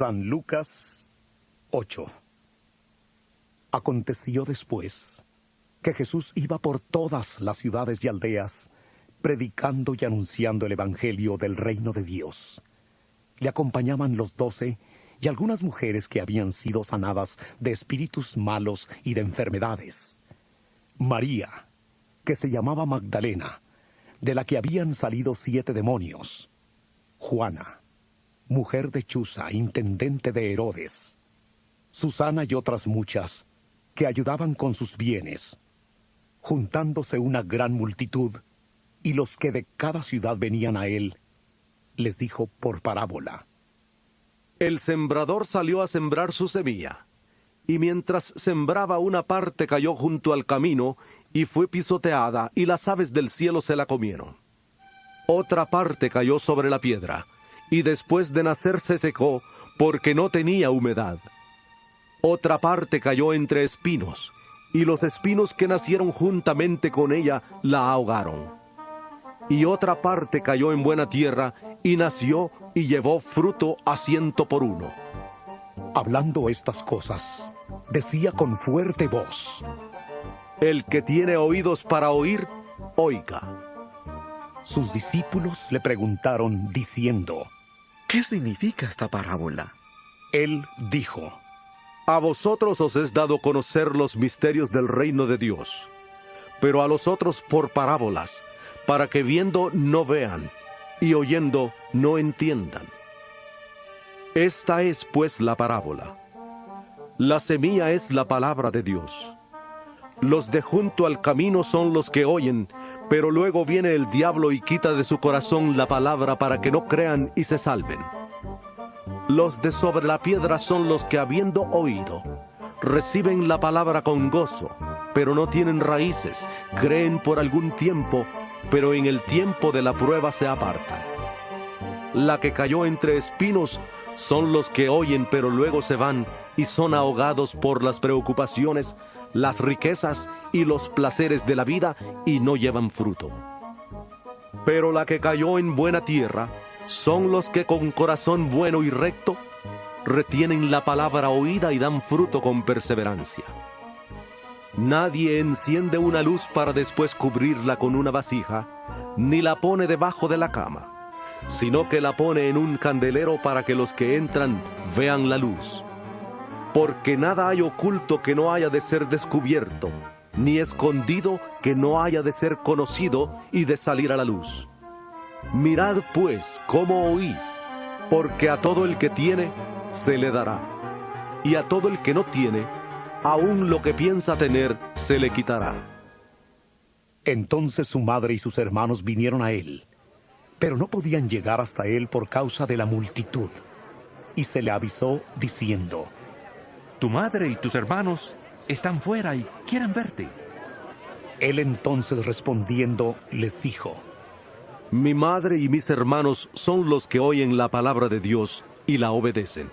San Lucas 8. Aconteció después que Jesús iba por todas las ciudades y aldeas, predicando y anunciando el Evangelio del reino de Dios. Le acompañaban los 12 y algunas mujeres que habían sido sanadas de espíritus malos y de enfermedades. María, que se llamaba Magdalena, de la que habían salido 7 demonios. Juana, mujer de Chuza, intendente de Herodes. Susana y otras muchas, que ayudaban con sus bienes. Juntándose una gran multitud, y los que de cada ciudad venían a él, les dijo por parábola: El sembrador salió a sembrar su semilla, y mientras sembraba, una parte cayó junto al camino, y fue pisoteada, y las aves del cielo se la comieron. Otra parte cayó sobre la piedra, y después de nacer se secó, porque no tenía humedad. Otra parte cayó entre espinos, y los espinos que nacieron juntamente con ella la ahogaron. Y otra parte cayó en buena tierra, y nació y llevó fruto a 100 por 1. Hablando estas cosas, decía con fuerte voz: El que tiene oídos para oír, oiga. Sus discípulos le preguntaron diciendo: ¿Qué significa esta parábola? Él dijo: A vosotros os es dado conocer los misterios del reino de Dios, pero a los otros por parábolas, para que viendo no vean, y oyendo no entiendan. Esta es pues la parábola. La semilla es la palabra de Dios. Los de junto al camino son los que oyen, pero luego viene el diablo y quita de su corazón la palabra para que no crean y se salven. Los de sobre la piedra son los que, habiendo oído, reciben la palabra con gozo, pero no tienen raíces, creen por algún tiempo, pero en el tiempo de la prueba se apartan. La que cayó entre espinos son los que oyen, pero luego se van y son ahogados por las preocupaciones, las riquezas y los placeres de la vida, y no llevan fruto. Pero la que cayó en buena tierra son los que con corazón bueno y recto retienen la palabra oída y dan fruto con perseverancia. Nadie enciende una luz para después cubrirla con una vasija, ni la pone debajo de la cama, sino que la pone en un candelero para que los que entran vean la luz. Porque nada hay oculto que no haya de ser descubierto, ni escondido que no haya de ser conocido y de salir a la luz. Mirad pues cómo oís, porque a todo el que tiene se le dará, y a todo el que no tiene, aun lo que piensa tener se le quitará. Entonces su madre y sus hermanos vinieron a él, pero no podían llegar hasta él por causa de la multitud, y se le avisó diciendo: Tu madre y tus hermanos están fuera y quieren verte. Él entonces respondiendo les dijo: Mi madre y mis hermanos son los que oyen la palabra de Dios y la obedecen.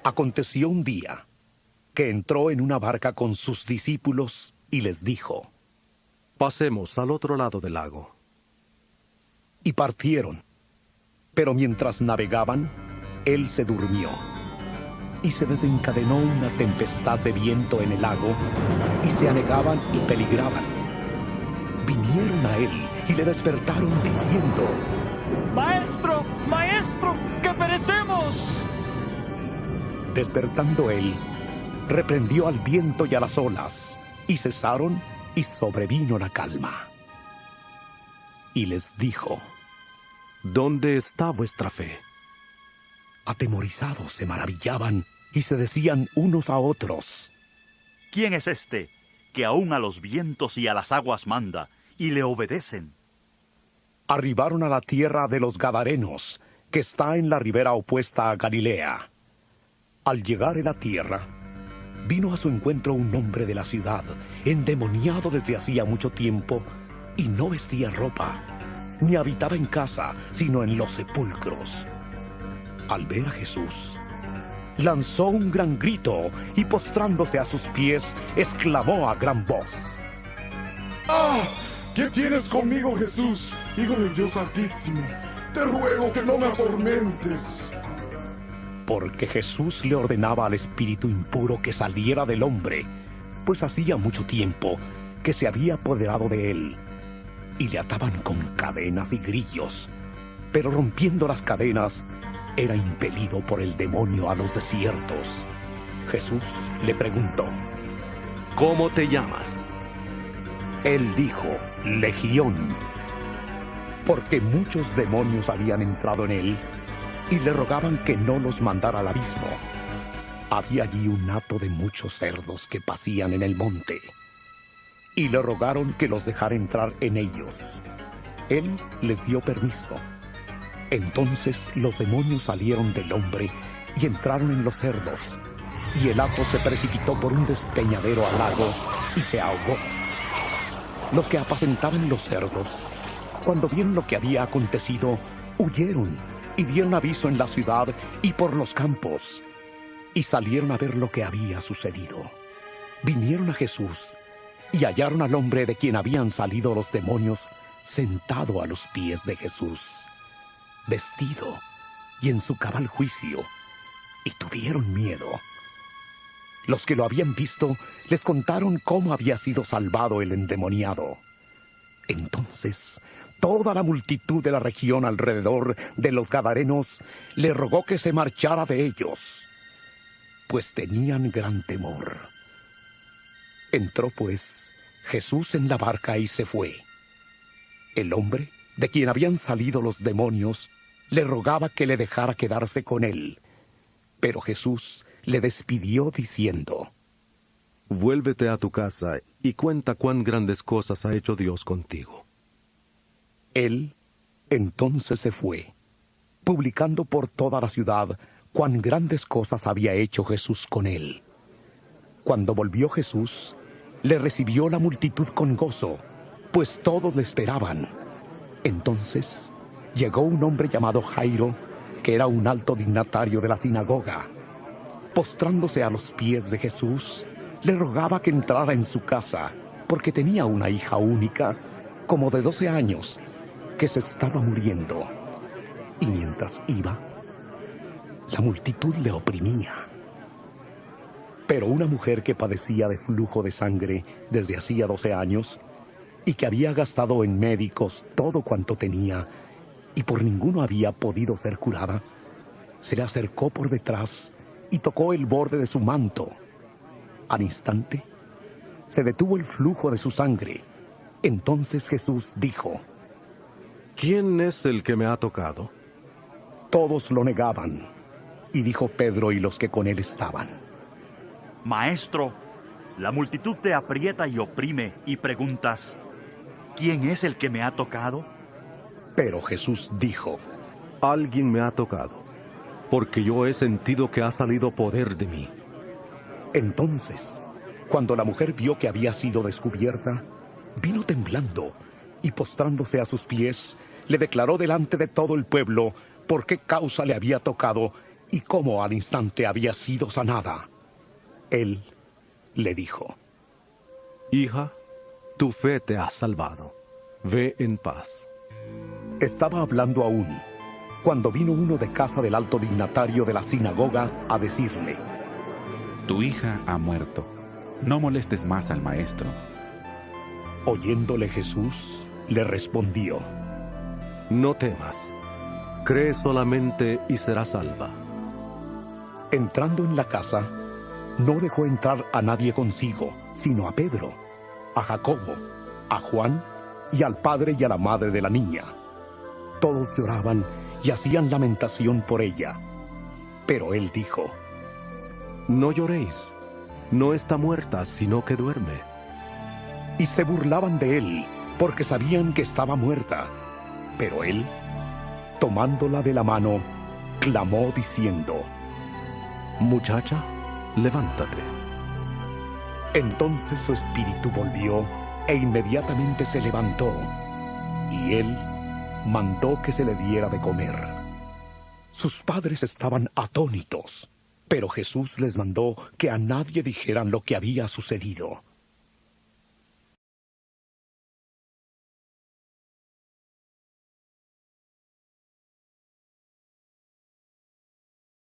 Aconteció un día que entró en una barca con sus discípulos y les dijo: Pasemos al otro lado del lago. Y partieron. Pero mientras navegaban, él se durmió. Y se desencadenó una tempestad de viento en el lago, y se anegaban y peligraban. Vinieron a él y le despertaron diciendo: ¡Maestro! ¡Maestro! ¡Que perecemos! Despertando él, reprendió al viento y a las olas, y cesaron, y sobrevino la calma. Y les dijo: ¿Dónde está vuestra fe? Atemorizados se maravillaban, y se decían unos a otros: ¿Quién es este que aún a los vientos y a las aguas manda, y le obedecen? Arribaron a la tierra de los Gadarenos, que está en la ribera opuesta a Galilea. Al llegar a la tierra, vino a su encuentro un hombre de la ciudad, endemoniado desde hacía mucho tiempo, y no vestía ropa, ni habitaba en casa, sino en los sepulcros. Al ver a Jesús, lanzó un gran grito, y postrándose a sus pies, exclamó a gran voz: ¡Ah! ¿Qué tienes conmigo, Jesús, Hijo del Dios Altísimo? Te ruego que no me atormentes. porque Jesús le ordenaba al espíritu impuro que saliera del hombre, pues hacía mucho tiempo que se había apoderado de él, y le ataban con cadenas y grillos, pero rompiendo las cadenas, era impelido por el demonio a los desiertos. Jesús le preguntó: ¿Cómo te llamas? Él dijo: Legión, porque muchos demonios habían entrado en él y le rogaban que no los mandara al abismo. Había allí un hato de muchos cerdos que pacían en el monte, y le rogaron que los dejara entrar en ellos. Él les dio permiso. Entonces los demonios salieron del hombre y entraron en los cerdos, y el hato se precipitó por un despeñadero al lago y se ahogó. Los que apacentaban los cerdos, cuando vieron lo que había acontecido, huyeron y dieron aviso en la ciudad y por los campos, y salieron a ver lo que había sucedido. Vinieron a Jesús y hallaron al hombre de quien habían salido los demonios sentado a los pies de Jesús, vestido y en su cabal juicio, y tuvieron miedo. Los que lo habían visto les contaron cómo había sido salvado el endemoniado. Entonces toda la multitud de la región alrededor de los Gadarenos le rogó que se marchara de ellos, pues tenían gran temor. Entró pues Jesús en la barca y se fue. El hombre, de quien habían salido los demonios, le rogaba que le dejara quedarse con él, pero Jesús le despidió diciendo: Vuélvete a tu casa y cuenta cuán grandes cosas ha hecho Dios contigo. Él entonces se fue, publicando por toda la ciudad cuán grandes cosas había hecho Jesús con él. Cuando volvió Jesús, le recibió la multitud con gozo, pues todos le esperaban. Entonces llegó un hombre llamado Jairo, que era un alto dignatario de la sinagoga. Postrándose a los pies de Jesús, le rogaba que entrara en su casa, porque tenía una hija única, como de 12 años, que se estaba muriendo. Y mientras iba, la multitud le oprimía. Pero una mujer que padecía de flujo de sangre desde hacía 12 años, y que había gastado en médicos todo cuanto tenía, y por ninguno había podido ser curada, se le acercó por detrás y tocó el borde de su manto. Al instante, se detuvo el flujo de su sangre. Entonces Jesús dijo: ¿Quién es el que me ha tocado? Todos lo negaban, y dijo Pedro y los que con él estaban: Maestro, la multitud te aprieta y oprime, y preguntas: ¿quién es el que me ha tocado? Pero Jesús dijo: Alguien me ha tocado, porque yo he sentido que ha salido poder de mí. Entonces, cuando la mujer vio que había sido descubierta, vino temblando, y postrándose a sus pies, le declaró delante de todo el pueblo por qué causa le había tocado y cómo al instante había sido sanada. Él le dijo: Hija, tu fe te ha salvado. Ve en paz. Estaba hablando aún, cuando vino uno de casa del alto dignatario de la sinagoga a decirle: Tu hija ha muerto. No molestes más al maestro. Oyéndole Jesús, le respondió: No temas. Cree solamente y serás salva. Entrando en la casa, no dejó entrar a nadie consigo, sino a Pedro, a Jacobo, a Juan y al padre y a la madre de la niña. Todos lloraban y hacían lamentación por ella. Pero él dijo: No lloréis. No está muerta, sino que duerme. Y se burlaban de él, porque sabían que estaba muerta. Pero él, tomándola de la mano, clamó diciendo: Muchacha, levántate. Entonces su espíritu volvió, e inmediatamente se levantó, y él mandó que se le diera de comer. Sus padres estaban atónitos, pero Jesús les mandó que a nadie dijeran lo que había sucedido.